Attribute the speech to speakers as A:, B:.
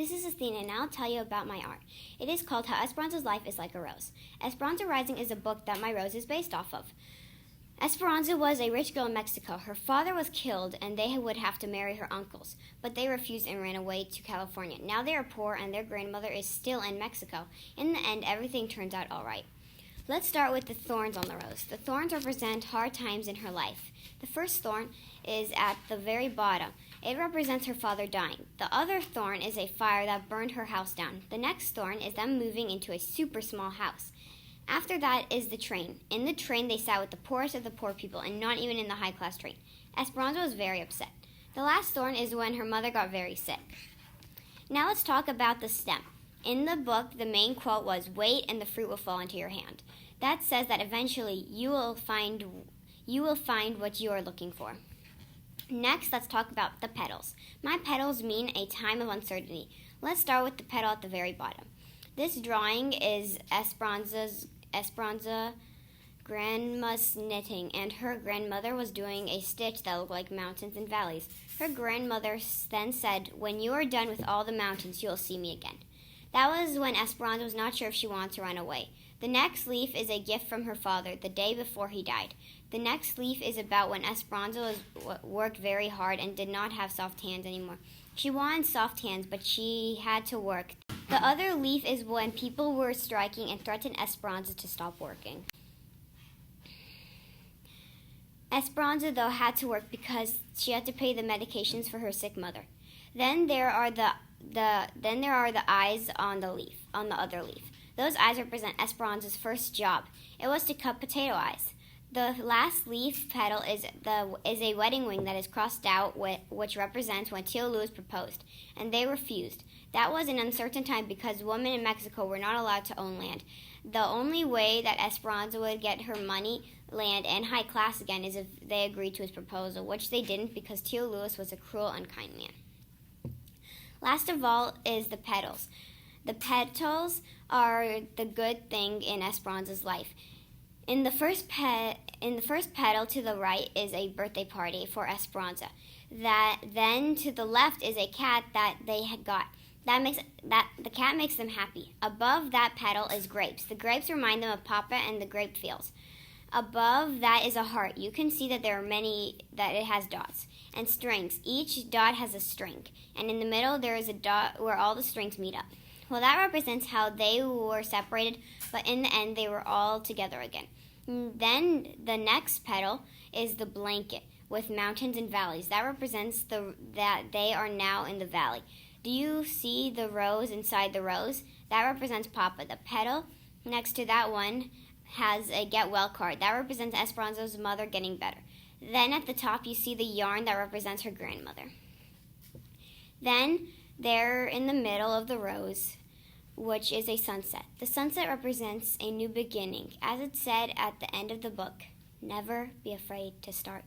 A: This is Athena, and I'll tell you about my art. It is called How Esperanza's Life is Like a Rose. Esperanza Rising is a book that my rose is based off of. Esperanza was a rich girl in Mexico. Her father was killed, and they would have to marry her uncles, but they refused and ran away to California. Now they are poor, and their grandmother is still in Mexico. In the end, everything turns out all right. Let's start with the thorns on the rose. The thorns represent hard times in her life. The first thorn is at the very bottom. It represents her father dying. The other thorn is a fire that burned her house down. The next thorn is them moving into a super small house. After that is the train. In the train, they sat with the poorest of the poor people, and not even in the high-class train. Esperanza was very upset. The last thorn is when her mother got very sick. Now let's talk about the stem. In the book, the main quote was, "Wait and the fruit will fall into your hand." That says that eventually you will find what you are looking for. Next, let's talk about the petals. My petals mean a time of uncertainty. Let's start with the petal at the very bottom. This drawing is Esperanza grandma's knitting, and her grandmother was doing a stitch that looked like mountains and valleys. Her grandmother then said, "When you are done with all the mountains, you will see me again." That was when Esperanza was not sure if she wanted to run away. The next leaf is a gift from her father the day before he died. The next leaf is about when Esperanza worked very hard and did not have soft hands anymore. She wanted soft hands, but she had to work. The other leaf is when people were striking and threatened Esperanza to stop working. Esperanza, though, had to work because she had to pay the medications for her sick mother. Then there are the eyes on the other leaf. Those eyes represent Esperanza's first job. It was to cut potato eyes. The last leaf petal is a wedding ring that is crossed out, which represents when Tio Luis proposed, and they refused. That was an uncertain time because women in Mexico were not allowed to own land. The only way that Esperanza would get her money, land, and high class again is if they agreed to his proposal, which they didn't because Tio Luis was a cruel, unkind man. Last of all is the petals. The petals are the good thing in Esperanza's life. In the first petal to the right is a birthday party for Esperanza. Then to the left is a cat that they had got. The cat makes them happy. Above that petal is grapes. The grapes remind them of Papa and the grape fields. Above that is a heart. You can see that that it has dots and strings. Each dot has a string, and in the middle there is a dot where all the strings meet up. Well, that represents how they were separated, but in the end they were all together again. Then the next petal is the blanket with mountains and valleys. That represents that they are now in the valley. Do you see the rose inside the rose? That represents Papa. The petal next to that one has a get well card. That represents Esperanza's mother getting better. Then at the top you see the yarn that represents her grandmother. Then there in the middle of the rose, which is a sunset. The sunset represents a new beginning. As it said at the end of the book, never be afraid to start.